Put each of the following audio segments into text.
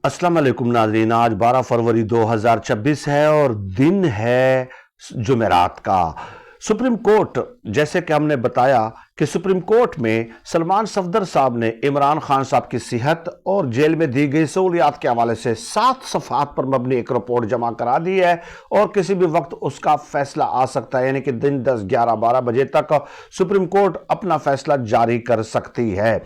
अस्सलाम वालेकुम नाज़रीन। आज 12 फरवरी 2026 है और दिन है जुमेरात का। सुप्रीम कोर्ट, जैसे कि हमने बताया कि सुप्रीम कोर्ट में सलमान सफदर साहब ने इमरान खान साहब की सेहत और जेल में दी गई सहूलियात के हवाले से 7 सफ़हात पर मबनी एक रिपोर्ट जमा करा दी है और किसी भी वक्त उसका फैसला आ सकता है, यानी कि दिन 10, 11, 12 बजे तक सुप्रीम कोर्ट अपना फैसला जारी कर सकती है।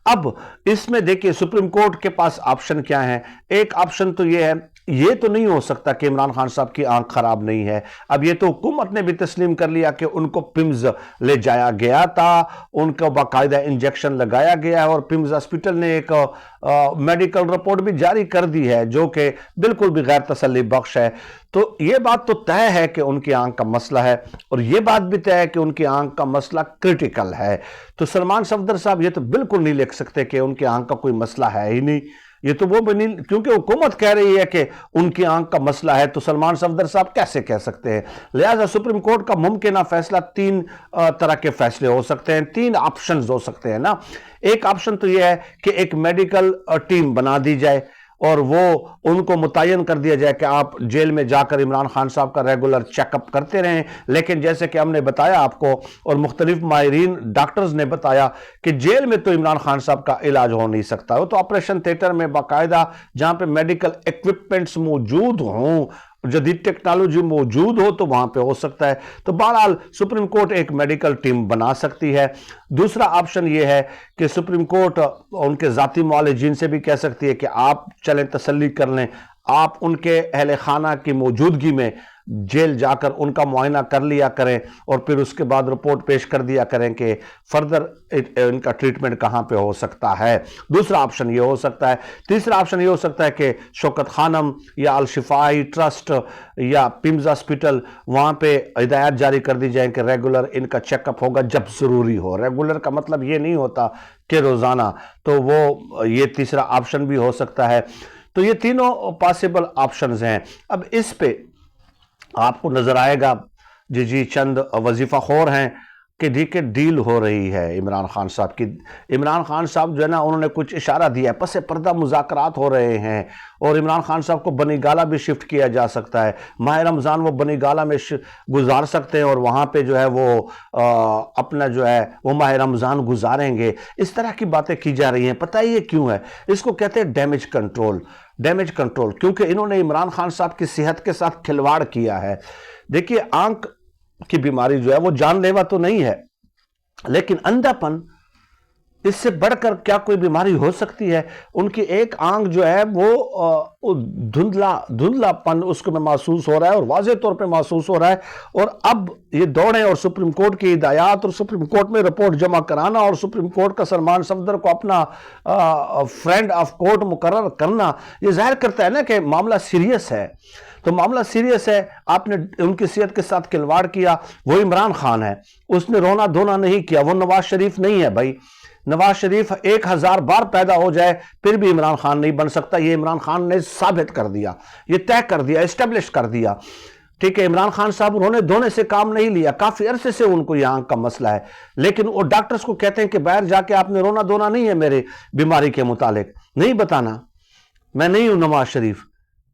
अब इसमें देखिए सुप्रीम कोर्ट के पास ऑप्शन क्या है। एक ऑप्शन तो ये है, ये तो नहीं हो सकता कि इमरान खान साहब की आंख खराब नहीं है। अब ये तो हुकूमत ने भी तस्लीम कर लिया कि उनको पिम्स ले जाया गया था, उनको बाकायदा इंजेक्शन लगाया गया है और पिम्स हॉस्पिटल ने एक मेडिकल रिपोर्ट भी जारी कर दी है जो कि बिल्कुल भी गैर तसल्ली बख्श है। तो ये बात तो तय है कि उनकी आंख का मसला है और ये बात भी तय है कि उनकी आंख का मसला क्रिटिकल है। तो सलमान सफदर साहब ये तो बिल्कुल नहीं लिख सकते कि उनकी आंख का कोई मसला है ही नहीं। ये तो वो भी नहीं, क्योंकि हुकूमत कह रही है कि उनकी आंख का मसला है, तो सलमान सफदर साहब कैसे कह सकते हैं। लिहाजा सुप्रीम कोर्ट का मुमकिन फैसला 3 तरह के फैसले हो सकते हैं, 3 ऑप्शंस हो सकते हैं ना। एक ऑप्शन तो यह है कि एक मेडिकल टीम बना दी जाए और वो उनको मुतय्यन कर दिया जाए कि आप जेल में जाकर इमरान खान साहब का रेगुलर चेकअप करते रहें। लेकिन जैसे कि हमने बताया आपको और मुख्तलिफ माहिरीन डॉक्टर्स ने बताया कि जेल में तो इमरान खान साहब का इलाज हो नहीं सकता। वो तो ऑपरेशन थिएटर में बाकायदा जहां पे मेडिकल इक्विपमेंट्स मौजूद हों, जदीद टेक्नोलॉजी मौजूद हो, तो वहां पे हो सकता है। तो बहरहाल सुप्रीम कोर्ट एक मेडिकल टीम बना सकती है। दूसरा ऑप्शन यह है कि सुप्रीम कोर्ट उनके जाती मुआलिजीन से भी कह सकती है कि आप चलें, तसल्ली कर लें, आप उनके अहले खाना की मौजूदगी में जेल जाकर उनका मुआयना कर लिया करें और फिर उसके बाद रिपोर्ट पेश कर दिया करें कि फर्दर इनका ट्रीटमेंट कहां पे हो सकता है। दूसरा ऑप्शन ये हो सकता है। तीसरा ऑप्शन ये हो सकता है कि शौकत खानम या अल शिफाई ट्रस्ट या पिम्स हॉस्पिटल वहां पे हिदायत जारी कर दी जाए कि रेगुलर इनका चेकअप होगा जब जरूरी हो। रेगुलर का मतलब ये नहीं होता कि रोजाना, तो वो ये तीसरा ऑप्शन भी हो सकता है। तो ये तीनों पॉसिबल ऑप्शंस हैं। अब इस पे आपको नजर आएगा जी चंद वजीफाखोर हैं कि देखिए डील हो रही है इमरान खान साहब की। इमरान खान साहब जो है ना, उन्होंने कुछ इशारा दिया है, पसे पर्दा मुज़ाकरात हो रहे हैं और इमरान खान साहब को बनी गाला भी शिफ्ट किया जा सकता है। माह रमज़ान वो बनी गाला में गुजार सकते हैं और वहाँ पे जो है वो अपना जो है वो माह रमज़ान गुजारेंगे। इस तरह की बातें की जा रही हैं। पता है ये क्यों है? इसको कहते हैं डैमेज कंट्रोल। डैमेज कंट्रोल क्योंकि इन्होंने इमरान खान साहब की सेहत के साथ खिलवाड़ किया है। देखिए आंख की बीमारी जो है वो जानलेवा तो नहीं है, लेकिन अंधापन, इससे बढ़कर क्या कोई बीमारी हो सकती है? उनकी एक आंख जो है वो धुंधलापन उसको में महसूस हो रहा है और वाज़ेह तौर पे महसूस हो रहा है। और अब ये दौड़े और सुप्रीम कोर्ट की हिदायत और सुप्रीम कोर्ट में रिपोर्ट जमा कराना और सुप्रीम कोर्ट का सलमान सफदर को अपना फ्रेंड ऑफ कोर्ट मुकर्रर करना, ये जाहिर करता है ना कि मामला सीरियस है। तो मामला सीरियस है, आपने उनकी सेहत के साथ खिलवाड़ किया। वो इमरान खान है, उसने रोना धोना नहीं किया। वो नवाज शरीफ नहीं है भाई। नवाज शरीफ 1000 बार पैदा हो जाए फिर भी इमरान खान नहीं बन सकता। ये इमरान खान ने साबित कर दिया, ये तय कर दिया, एस्टेब्लिश कर दिया। ठीक है, इमरान खान साहब रोने धोने से काम नहीं लिया, काफी अरसे से उनको ये आंख का मसला है, लेकिन वो डॉक्टर्स को कहते हैं कि बाहर जाके आपने रोना धोना नहीं है मेरे बीमारी के मुतालिक, नहीं बताना। मैं नहीं हूं नवाज शरीफ,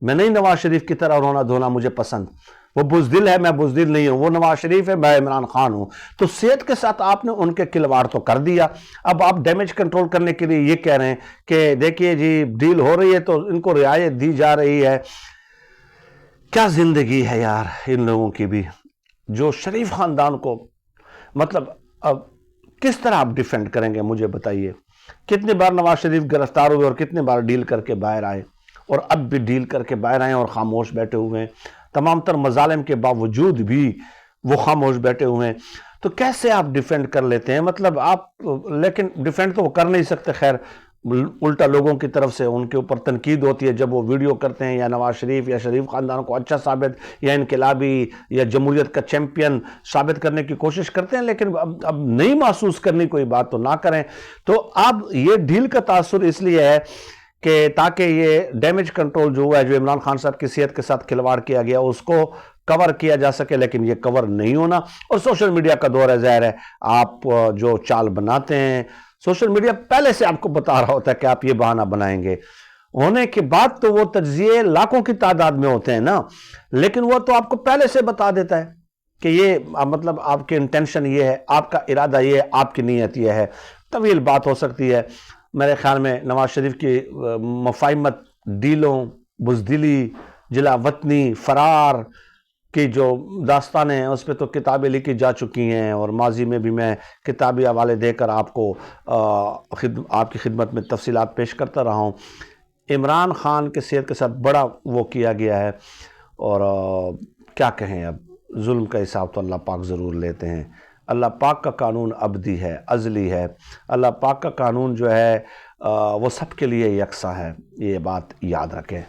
मैं नहीं नवाज शरीफ की तरह रोना धोना मुझे पसंद। वो बुज़दिल है, मैं बुज़दिल नहीं हूं। वो नवाज शरीफ है, मैं इमरान खान हूं। तो सेहत के साथ आपने उनके खिलवाड़ तो कर दिया। अब आप डैमेज कंट्रोल करने के लिए ये कह रहे हैं कि देखिए जी डील हो रही है तो इनको रियायत दी जा रही है। क्या जिंदगी है यार इन लोगों की भी, जो शरीफ खानदान को, मतलब अब किस तरह आप डिफेंड करेंगे मुझे बताइए। कितनी बार नवाज शरीफ गिरफ्तार हुए और कितनी बार डील करके बाहर आए, और अब भी डील करके बाहर आए और खामोश बैठे हुए हैं। तमाम तर मजालिम के बावजूद भी वो खामोश बैठे हुए हैं। तो कैसे आप डिफेंड कर लेते हैं? मतलब आप, लेकिन डिफेंड तो वो कर नहीं सकते। खैर, उल्टा लोगों की तरफ से उनके ऊपर तनकीद होती है जब वो वीडियो करते हैं या नवाज शरीफ या शरीफ खानदान को अच्छा साबित या इनकलाबी या जमहूरियत का चैंपियन साबित करने की कोशिश करते हैं। लेकिन अब नहीं महसूस करनी कोई बात तो ना करें। तो अब ये डील का तासुर इसलिए है कि ताकि ये डैमेज कंट्रोल जो हुआ है, जो इमरान खान साहब की सेहत के साथ खिलवाड़ किया गया, उसको कवर किया जा सके, लेकिन ये कवर नहीं होना। और सोशल मीडिया का दौर है, ज़ाहिर है आप जो चाल बनाते हैं, सोशल मीडिया पहले से आपको बता रहा होता है कि आप ये बहाना बनाएंगे। ہونے کے بعد تو وہ تجزیے لاکھوں کی تعداد میں ہوتے ہیں نا، لیکن وہ تو آپ کو پہلے سے بتا دیتا ہے کہ یہ مطلب آپ کے انٹینشن یہ ہے، آپ کا ارادہ یہ ہے، آپ کی نیت یہ ہے۔ طویل بات ہو سکتی ہے۔ میرے خیال میں نواز شریف کی مفاہمت، ڈیلوں، بزدلی، جلا وطنی، فرار کی جو داستانیں ہیں اس پہ تو کتابیں لکھی جا چکی ہیں، اور ماضی میں بھی میں کتابی حوالے دے کر آپ کو آپ کی خدمت میں تفصیلات پیش کرتا رہا ہوں۔ عمران خان کے صحت کے ساتھ بڑا وہ کیا گیا ہے، اور کیا کہیں، اب ظلم کا حساب تو اللہ پاک ضرور لیتے ہیں۔ اللہ پاک کا قانون ابدی ہے، ازلی ہے۔ اللہ پاک کا قانون جو ہے وہ سب کے لیے یکساں ہے، یہ بات یاد رکھیں۔